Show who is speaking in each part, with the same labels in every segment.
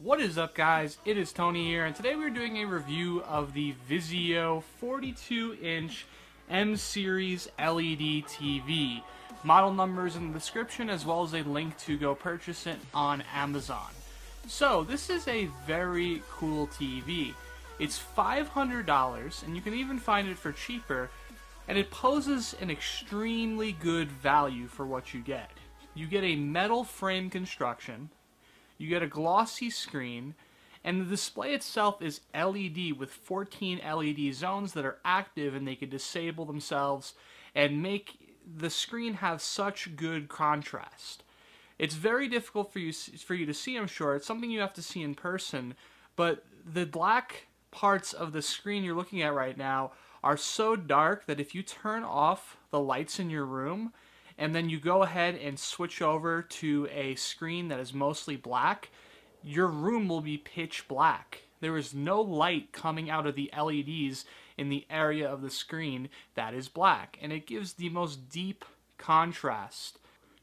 Speaker 1: What is up, guys? It is Tony here, and today we're doing a review of the VIZIO 42-inch M-Series LED TV. Model numbers in the description, as well as a link to go purchase it on Amazon. So, this is a very cool TV. It's $500, and you can even find it for cheaper, and it poses an extremely good value for what you get. You get a metal frame construction, you get a glossy screen, and the display itself is LED with 14 LED zones that are active, and they can disable themselves and make the screen have such good contrast. It's very difficult for you to see, I'm sure. It's something you have to see in person, but the black parts of the screen you're looking at right now are so dark that if you turn off the lights in your room, and then you go ahead and switch over to a screen that is mostly black, your room will be pitch black. There is no light coming out of the LEDs in the area of the screen that is black, and it gives the most deep contrast.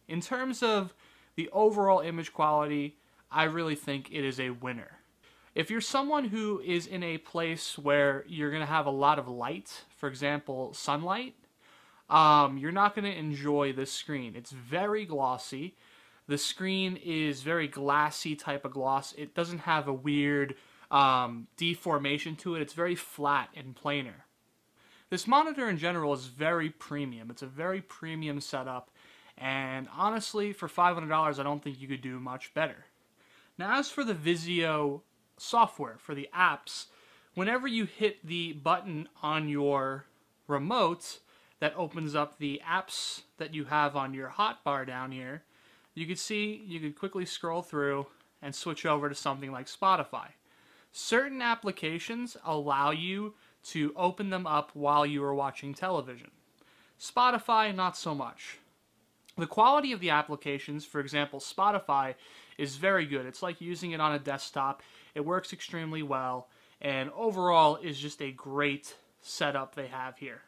Speaker 1: In terms of the overall image quality, I really think it is a winner. If you're someone who is in a place where you're going to have a lot of light, for example, sunlight, you're not going to enjoy this screen. It's very glossy. The screen is very glassy type of gloss. It doesn't have a weird deformation to it. It's very flat and planar. This monitor in general is very premium. It's a very premium setup, and honestly, for $500, I don't think you could do much better. Now, as for the VIZIO software, for the apps, whenever you hit the button on your remote that opens up the apps that you have on your hotbar down here, you could quickly scroll through and switch over to something like Spotify. Certain applications allow you to open them up while you are watching television. Spotify, not so much. The quality of the applications, for example, Spotify, is very good. It's like using it on a desktop. It works extremely well, and overall is just a great setup they have here.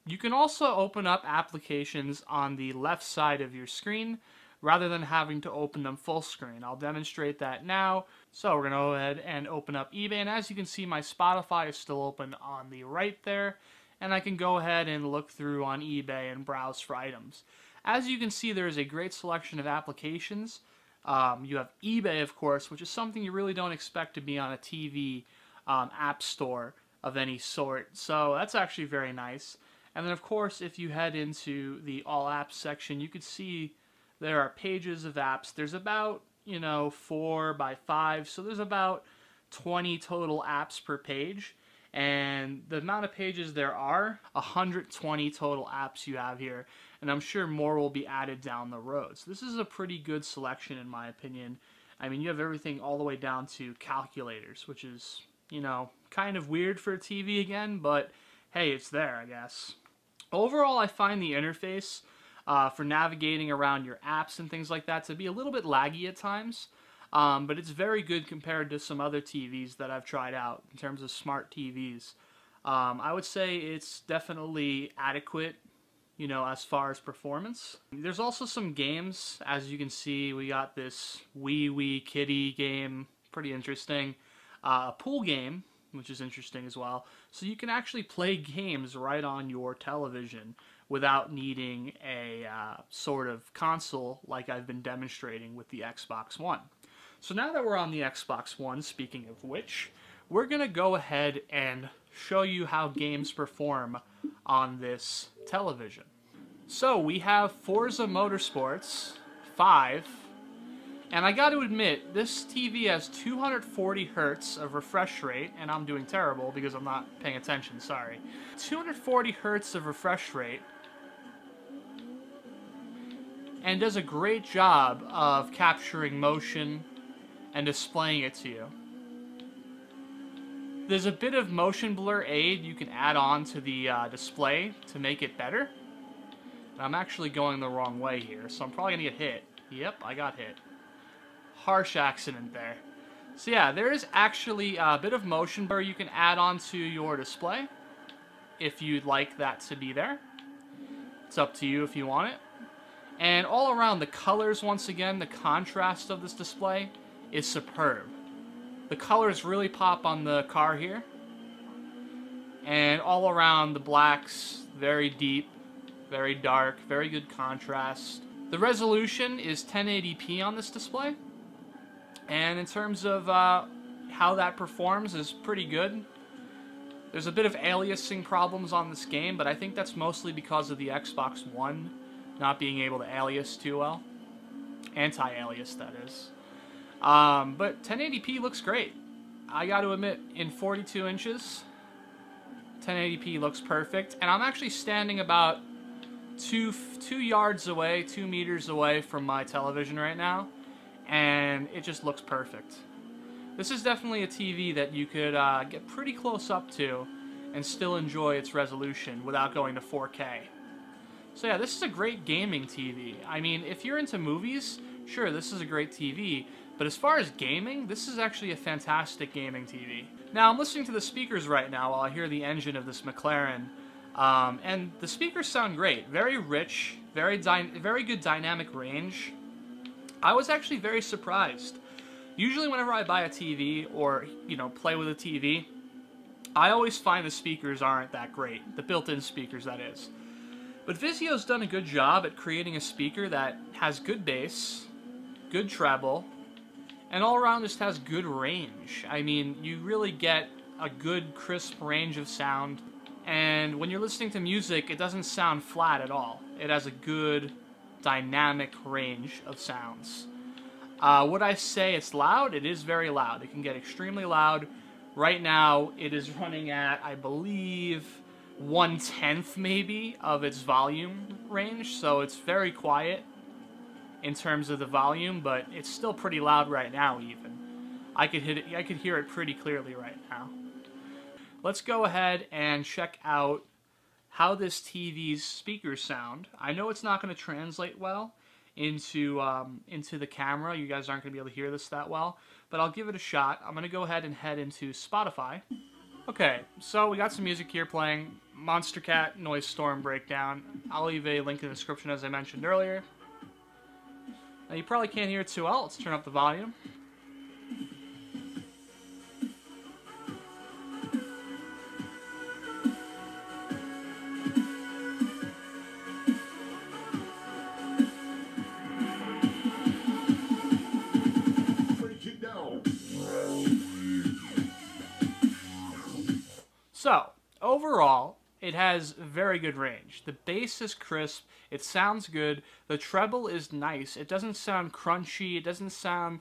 Speaker 1: You can also open up applications on the left side of your screen rather than having to open them full screen. I'll demonstrate that now. So we're going to go ahead and open up eBay, and as you can see, my Spotify is still open on the right there, and I can go ahead and look through on eBay and browse for items. As you can see, there is a great selection of applications. You have eBay, of course, which is something you really don't expect to be on a TV app store of any sort, so that's actually very nice. And then, of course, if you head into the All Apps section, you can see there are pages of apps. There's about, 4 by 5, so there's about 20 total apps per page. And the amount of pages there are, 120 total apps you have here. And I'm sure more will be added down the road. So this is a pretty good selection, in my opinion. I mean, you have everything all the way down to calculators, which is, kind of weird for a TV again, but hey, it's there, I guess. Overall, I find the interface for navigating around your apps and things like that to be a little bit laggy at times, but it's very good compared to some other TVs that I've tried out in terms of smart TVs. I would say it's definitely adequate, as far as performance. There's also some games. As you can see, we got this Wee Kitty game, pretty interesting. A pool game, which is interesting as well. So you can actually play games right on your television without needing a sort of console like I've been demonstrating with the Xbox One. So now that we're on the Xbox One, speaking of which, we're going to go ahead and show you how games perform on this television. So we have Forza Motorsports 5. And I got to admit, this TV has 240 hertz of refresh rate, and I'm doing terrible because I'm not paying attention, sorry. 240 hertz of refresh rate, and does a great job of capturing motion and displaying it to you. There's a bit of motion blur aid you can add on to the display to make it better. And I'm actually going the wrong way here, so I'm probably going to get hit. Yep, I got hit. Harsh accident there. So yeah, there is actually a bit of motion blur you can add onto your display if you'd like that to be there. It's up to you if you want it. And all around, the colors, once again, the contrast of this display is superb. The colors really pop on the car here. And all around, the blacks, very deep, very dark, very good contrast. The resolution is 1080p on this display. And in terms of how that performs is pretty good. There's a bit of aliasing problems on this game, but I think that's mostly because of the Xbox One not being able to alias too well. Anti-alias, that is. But 1080p looks great. I got to admit, in 42 inches, 1080p looks perfect. And I'm actually standing about 2 yards away, 2 meters away from my television right now, and it just looks perfect. This is definitely a TV that you could get pretty close up to and still enjoy its resolution without going to 4K. So yeah, this is a great gaming TV. I mean, if you're into movies, sure, this is a great TV, but as far as gaming, this is actually a fantastic gaming TV. Now, I'm listening to the speakers right now while I hear the engine of this McLaren, and the speakers sound great. Very rich, very good dynamic range. I was actually very surprised. Usually whenever I buy a TV or, you know, play with a TV, I always find the speakers aren't that great. The built-in speakers, that is. But Vizio's done a good job at creating a speaker that has good bass, good treble, and all around just has good range. I mean, you really get a good, crisp range of sound. And when you're listening to music, it doesn't sound flat at all. It has a good, dynamic range of sounds. Would I say it's loud? It is very loud. It can get extremely loud. Right now, it is running at, I believe, 1/10 maybe of its volume range, so it's very quiet in terms of the volume, but it's still pretty loud right now even. I could hear it pretty clearly right now. Let's go ahead and check out how this TV's speakers sound. I know it's not going to translate well into the camera. You guys aren't going to be able to hear this that well, but I'll give it a shot. I'm going to go ahead and head into Spotify. Okay, so we got some music here playing. Monster Cat Noise Storm Breakdown. I'll leave a link in the description as I mentioned earlier. Now you probably can't hear it too well. Let's turn up the volume. So, overall, it has very good range. The bass is crisp, it sounds good, the treble is nice, it doesn't sound crunchy, it doesn't sound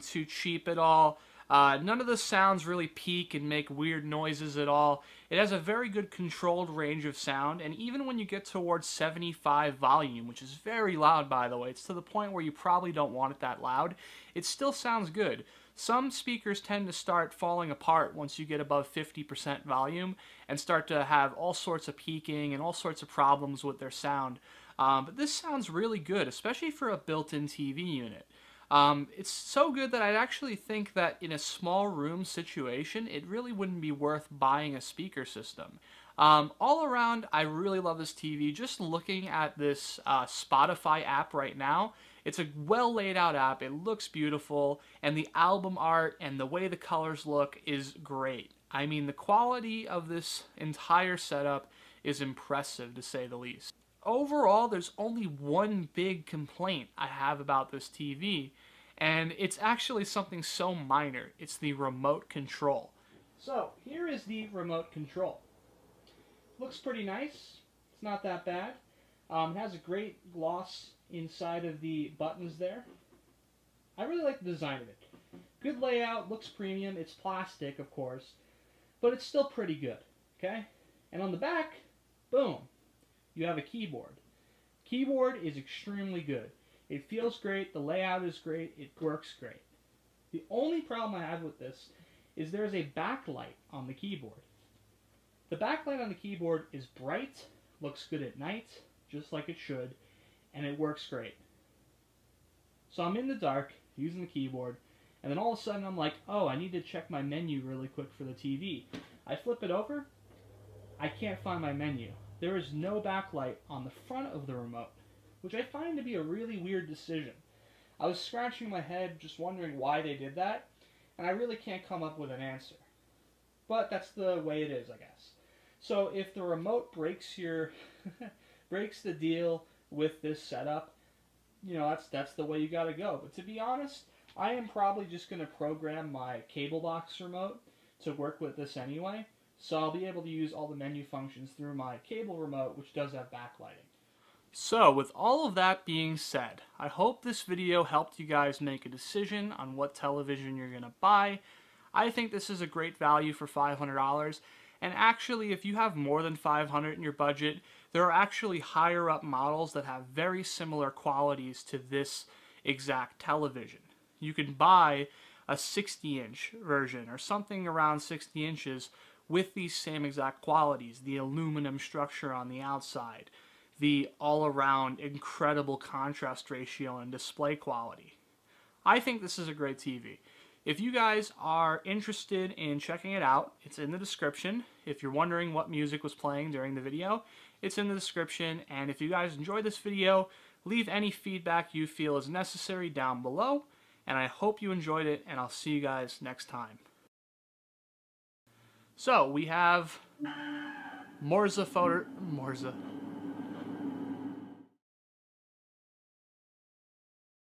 Speaker 1: too cheap at all. None of the sounds really peak and make weird noises at all. It has a very good controlled range of sound, and even when you get towards 75 volume, which is very loud by the way, it's to the point where you probably don't want it that loud, it still sounds good. Some speakers tend to start falling apart once you get above 50% volume and start to have all sorts of peaking and all sorts of problems with their sound. But this sounds really good, especially for a built-in TV unit. It's so good that I'd actually think that in a small room situation, it really wouldn't be worth buying a speaker system. All around, I really love this TV. Just looking at this Spotify app right now, it's a well laid out app, it looks beautiful, and the album art and the way the colors look is great. I mean, the quality of this entire setup is impressive to say the least. Overall, there's only one big complaint I have about this TV, and it's actually something so minor. It's the remote control. So, here is the remote control. Looks pretty nice. It's not that bad. It has a great gloss inside of the buttons there. I really like the design of it. Good layout, looks premium. It's plastic, of course, but it's still pretty good, okay? And on the back, boom, you have a keyboard. Keyboard is extremely good. It feels great, the layout is great, it works great. The only problem I have with this is there's a backlight on the keyboard. The backlight on the keyboard is bright, looks good at night, just like it should, and it works great. So I'm in the dark, using the keyboard, and then all of a sudden I'm like, oh, I need to check my menu really quick for the TV. I flip it over, I can't find my menu. There is no backlight on the front of the remote, which I find to be a really weird decision. I was scratching my head just wondering why they did that, and I really can't come up with an answer. But that's the way it is, I guess. So if the remote breaks your breaks the deal with this setup, that's the way you got to go. But to be honest, I am probably just going to program my cable box remote to work with this anyway. So I'll be able to use all the menu functions through my cable remote, which does have backlighting. So with all of that being said, I hope this video helped you guys make a decision on what television you're going to buy. I think this is a great value for $500. And actually, if you have more than $500 in your budget, there are actually higher up models that have very similar qualities to this exact television. You can buy a 60-inch version or something around 60 inches with these same exact qualities. The aluminum structure on the outside, the all-around incredible contrast ratio and display quality. I think this is a great TV. If you guys are interested in checking it out, it's in the description. If you're wondering what music was playing during the video, it's in the description. And if you guys enjoyed this video, leave any feedback you feel is necessary down below. And I hope you enjoyed it, and I'll see you guys next time. So we have Morza.